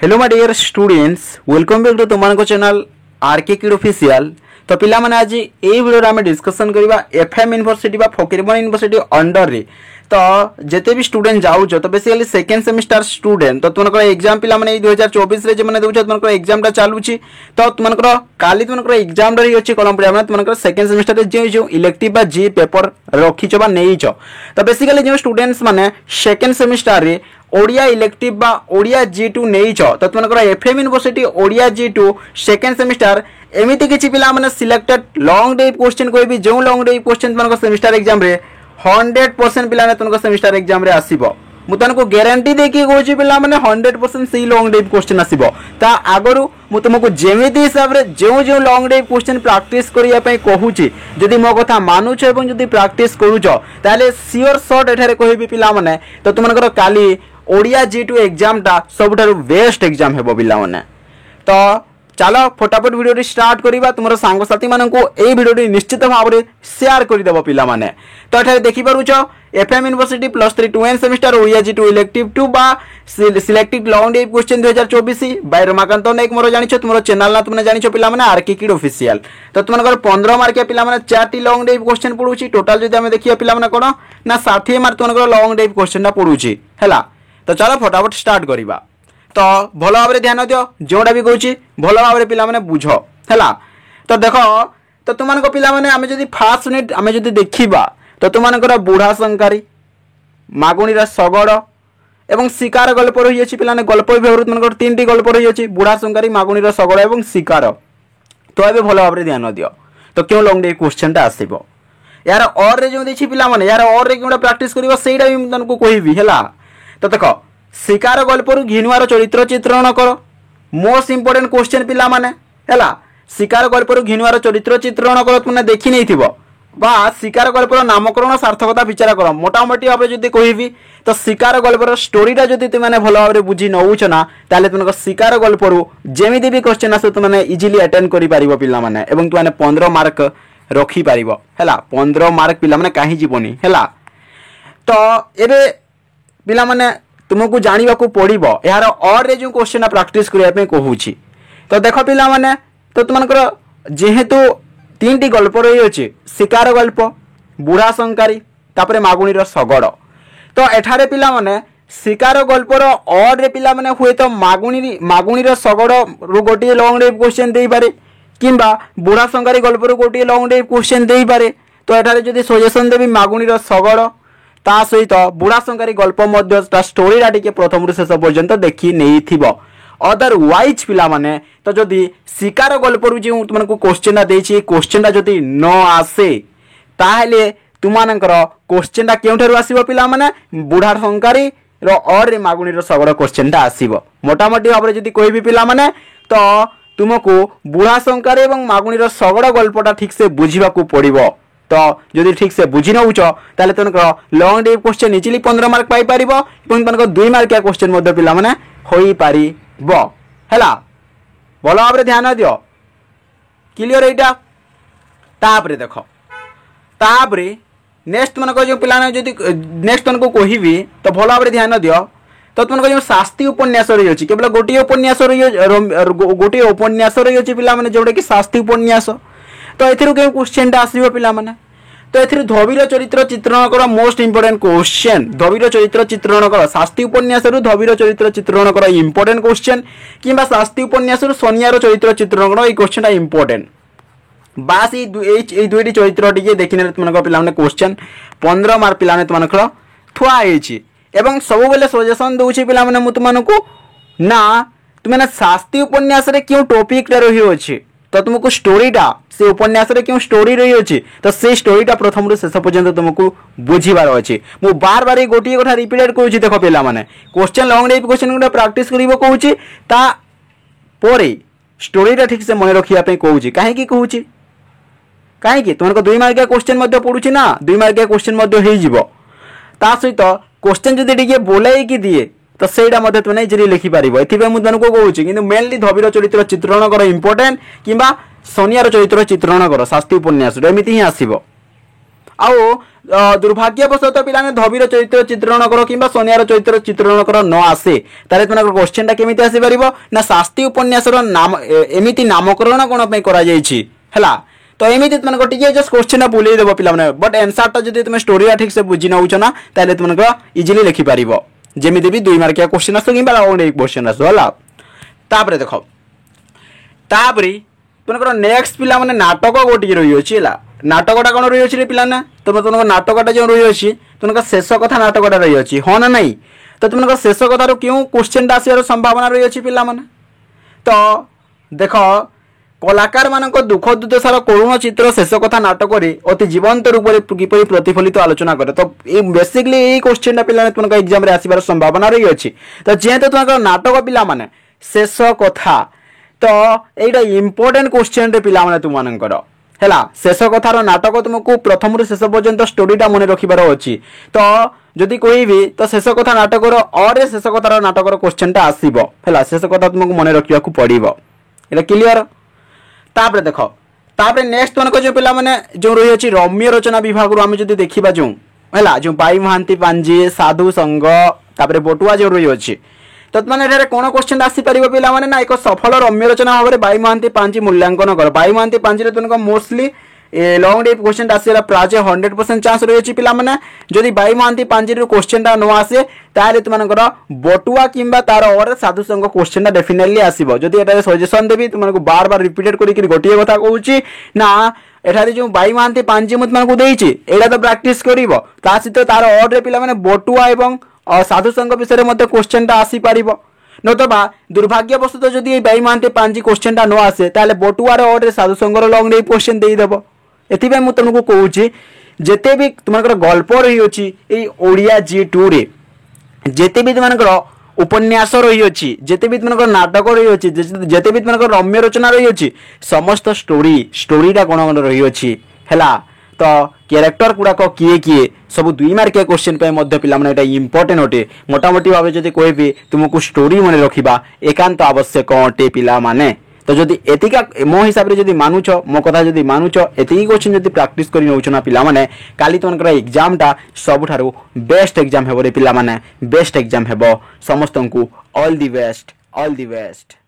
Hello my dear students, welcome back to तुमको channel RK kid official. तो पिला माने आज ए वीडियो आम डिस्कसन करबा एफएम यूनिवर्सिटी बा फकीरमोहन यूनिवर्सिटी अंडर रे तो जेते भी स्टूडेंट जाऊ तो बेसिकली सेकेंड सेमिस्टर स्टूडेंट तो तुमको एग्जाम पिला माने 2024 रे जे माने दोछ तुमको एग्जाम टा चालू छी तो तुमको काली तुमको एग्जाम रही अछि कलम पड़िया माने तुमको सेकेंड सेमिस्टर रे जे इलेक्टिव बा जी पेपर रखिचो बा नेइचो तो बेसिकली जो स्टूडेंट्स माने सेकेंड सेमिस्टर रे ओडिया इलेक्टिव बा ओडिया G2 नेइच तो तुमको FM university Odia G2 second semester एमिति किछि पिला माने सिलेक्टेड लॉन्ग डे क्वेश्चन कोइ भी जो लॉन्ग डे क्वेश्चन तुमको सेमिस्टर एग्जाम रे 100% पिला ने तुमको सेमिस्टर एग्जाम रे आसीबो मु तुमको गारंटी दे कि कहूची पिला माने 100% सी लॉन्ग डे क्वेश्चन आसीबो ता आगरु मु तुमको जेमिति हिसाब रे जो जो लॉन्ग डे क्वेश्चन प्रैक्टिस करिया पई कहूची जदी मो कथा मानुछ एवं जदी प्रैक्टिस करूछो ताले सियोर शॉट एठारे कहबी पिला माने तो तुमनकर काली ओडिया G2 एग्जाम टा सबठारु बेस्ट एग्जाम हेबो पिला माने। तो चलो फटाफट वीडियो स्टार्ट करिबा तुमरो सांग साथी माननको ए वीडियो निश्चित भाव में शेयर कर देबो पिला माने। तो एठारे देखि पारुछो FM university +3 2 semester Odia G2 elective 2 बा selected long day question 2024 by Ramakanta Nayak मोर जानिछो तुमरो चैनल ना तुमने जानिछो पिला माने आरके किड ऑफिशियल। तो तुमनकर 15 मार्क के पिला माने 4 टी लॉन्ग डे क्वेश्चन पडुची टोटल जदी हम देखिया पिला माने कोन ना 60 मार्क तुमनकर लॉन्ग डे क्वेश्चन ना पडुची हैला। तो चलो फटाफट स्टार्ट करिबा। तो भल भाव ध्यान दियो जोटा भी कहूँ भल भाव पिला माने बुझ हैला। तो देखो तो तुमको पिला माने आमे जदी फर्स्ट यूनिट आमे जदी देखिबा तो तुमनकर बुढ़ा संकारी मागुणी सगड़ एवं शिकार गल्प रही अछि पिला ने गल्प विभाग तुमनकर 3टी गल्प रही अछि बुढ़ा संकारी मागुणी सगड़ एवं शिकार। तो ए भल भाव ध्यान दियो तो क्यों लॉन्ग डे क्वेश्चन टा आसीबो यार और रे जो देखि पिला माने यार और रे केउडा प्रैक्टिस करिवो सेइडा भी तुमको कहबी हैला। तो देखो शिकार गल्परु घिनुआर चरित्र चित्रण कर मोस्ट इंपोर्टेंट क्वेश्चन पिला माने हैला। शिकार गल्परु घिनुआर चरित्र चित्रण कर तुमने देखि नै थिबो बा शिकार गल्पर नामकरण सार्थकता विचार कर मोटामोटी भाव जदी कहबी तो शिकार गल्पर स्टोरीटा जदी तुमने भल भाव बुझी नउछ ना ताले तुमको शिकार गल्परु जेमिति भी क्वेश्चन आसो तुमने इजीली अटेंड करि पारिबो पिला माने एवं तुमने 15 मार्क रखी पारिबो हैला। 15 मार्क पिला माने काहे जीवनी हैला। तो एबे पिला माने तुमको जानिबा को पड़िबो यार और रे जो क्वेश्चन प्रैक्टिस करिया पे कहूची। तो देखो पिला माने तो तुमनकर जेहेतु 3टी गल्प रही अछि शिकार गल्प बुढ़ा संकारी तापरे मागुणी सगड़ तो एठारे पिला माने शिकार गल्पर और रे पिला माने हुए तो मागुणी सगड़ रु गोटे लॉन्ग डे क्वेश्चन देई पारे किंबा बुढ़ा संकारी गल्प रु गोटे लॉन्ग डे क्वेश्चन देई पारे। तो एठारे जदी सजेशन देबी मागुणी सगड़ ता सहित बुढ़ा संकारी गल्प स्टोरीटा टिके प्रथम शेष पर्यंत देखि नहीं थिबो अदरवाइज पिला माने तो जदि शिकार गल्परु जो तुमको क्वेश्चन देछि क्वेश्चन जदि न आसे ताहले तुमनकर क्वेश्चन केउठारु आसीबो पिला माने बुढ़ा संकारी रो और रे मागुणी सगड़ क्वेश्चन आसीबो मोटामोटी भाव जदि कहबी पिला माने तो तुमको बुढ़ा संकारी एवं मागुणी सगड़ गल्पटा ठीक से बुझिबा को पड़िबो। तो जदि ठीक से बुझी नउछ ताले तुमको long day question easily 15 mark पाई पारिबो एवं तुमको 2 मार्क क्वेश्चन मध्ये पिला माने होई पारिबो हैला। भलो भाबरे ध्यान दियो क्लियर एटा। तापरे देखो तापरे नेक्स्ट तुमको जो पिला जदि नेक्स्ट तुमको कहबी तो भलो भाबरे ध्यान दियो तो तुमको जो शास्त्री उपन्यास रही अछि केवल गोटे उपन्यास रही अछि पिला माने जोडे कि शास्त्री उपन्यास तो एथिरु के क्वेश्चन आसीबो पिला माने तो एथिरु धवीर चरित्र चित्रण कर मोस्ट इंपोर्टेंट क्वेश्चन धवीर चरित्र चित्रण कर शास्त्री उपन्यास रु धवीर चरित्र चित्रण कर इंपोर्टेंट क्वेश्चन किंबा शास्त्री उपन्यास रु सोनियार चरित्र चित्रण कर ए क्वेश्चन इंपोर्टेंट बास ए दुईटी चरित्र टिके देखिने तुमनको पिला माने क्वेश्चन 15 मार्क पिला माने तुमनको थुआ हेछि एवं सब बेले सजेशन दउछि पिला माने मु तुमनको ना तुमने शास्त्री उपन्यास रे क्यों टॉपिक रे रही अछि तो तुमको स्टोरीटा से उपन्यास रे क्यों स्टोरी रही अछि तो से स्टोरीटा प्रथम रु शेष पर्यंत तुमको बुझिबार अछि। मु बार बार गोटी कथा रिपीटेड कहूछि देखो पिला माने क्वेश्चन लॉन्ग डे क्वेश्चन गुडा प्रैक्टिस करिवो कहूछि ता पोरे स्टोरीटा ठीक से मन रखिया पे कहूछि काहे की कहूछि काहे की तुमको 2 मार्क क्वेश्चन मध्ये पडुछि ना 2 मार्क क्वेश्चन मध्ये हेइ जिवो ता सहित क्वेश्चन जदी टिके बोलाई की दिए तो सेटा मध्ये तुमने इजिली लिखि पारिबो एथिबे मु तुमको कहूछि किंतु मेनली धवीर चरित्र चित्रण कर इंपोर्टेंट किंबा सोनियार चरित्र चित्रण कर शास्त्री उपन्यास एमिति ही आसीबो। दुर्भाग्यवशतः पिला धबीर चरित्र चित्रण कर कि सोनियार चरित्र चित्रण कर न आसे ताले तुम क्वेश्चन केमी आसी पार ना शास्त्री उपन्यासर नाम एमती नामकरण कौन है तो एमती तुमको टी जस्ट क्वेश्चन बुले देव पे बट एनसरटा जब तुम स्टोरी ठीक से बुझी नौ ना ताले तुमको इजिली लिखिपार जमी भी 2 मार्किया क्वेश्चन आस कि क्वेश्चन आसपर देख तुमको नेक्स्ट पिला माने नाटक गोटे रही है नाटकटा कौन रही है पिलाना तुमको नाटकटा जो रही है तुमको शेष कथा नाटकटा रही है हाँ ना नहीं तो तुमको शेष कथार क्यों क्वेश्चन आसार संभावना रही है पिला माने तो देख कलाकार मान दुख दुर्दशार करुण चित्र शेष कथा नाटक अति जीवंत रूप से किपरि प्रतिफलित आलोचना करे तो बेसिकली यही क्वेश्चन पिला तुमको एग्जाम आसबार संभावना रही है तो जेहेतु तुमको नाटक पिला माने शेष कथा तो यहाँ इम्पोर्टेंट क्वेश्चन पिला माने तुमको है शेष कथार नाटक तुमको प्रथम रू शेष पर्यंत स्टोरीटा मन रखिबार अच्छी तो जदि कहबी तो शेष कथा नाटक और शेष कथार नाटक क्वेश्चनटा आसब है शेष कथा तुमको मन रखा पड़ो ये क्लीयर तापर देख तापर नेक्स्ट तुमको जो पिला माने जो रही है रम्य रचना विभाग आम जो देखा जो है जो बाई महांती पांजी साधु संघ तापर बटुआ जो रही है तो मैंने कौन क्वेश्चन आसीपर पिला माने ना एक सफल रम्य रचना भाव में बाई महांती पांजी मूल्यांकन कर बाई महांती पांजी तुमको मोस्टली लंग डेप क्वेश्चन आसार प्राय 100% चांस रही है पिला माने जदि बाई महांती पांजी क्वेश्चन न आसे ताले तुमको बटुआ किंबा तार और साधु संघ क्वेश्चन डेफिनेटली आसो जदि एटारे सजेशन देवी तुमको बार बार रिपीटेड करके गोटे कथा कहूँ ना एठारे जो बाई महांती पांजी मुझे तुमको देती एटा तो प्रैक्टिस कर सहित तार और पिला माने बटुआ एवं साधु संघ विषय में क्वेश्चनटा आसीपर नतबा दुर्भाग्यवशतः जदि बाई महांती पांजी क्वेश्चनटा न आसे ताले बटुआर और साधु संघर लंग डेप क्वेश्चन देदेव एथि मुझे तुमको कहूँ जिते भी तुमको गल्प रही है ओडिया G2 रे जिते भी तुमको उपन्यास रही है जिते भी तुमको नाटक रही है जिते भी तुमको रम्य रचना रही है समस्त स्टोरीटा कौन कौन रही है तो क्यारेक्टर गुड़ाक किए किए सब 2 मार्किया क्वेश्चन पे पिला माने इम्पोर्टेंट अटे मोटामोटी भाव जब कहबी तुमको स्टोरी मन रखा एकांत आवश्यक अटे पिला माने तो जदि एतिका मो हिसाब रे जदि मानुछ मो कथा जदि मानुछ एतिकी क्वेश्चन जदि प्रैक्टिस करि नउछ ना पिला माने काली तुमकर एग्जामटा सबठारु बेस्ट एग्जाम हेबो रे पिला माने बेस्ट एग्जाम हेबो समस्तंकु ऑल द बेस्ट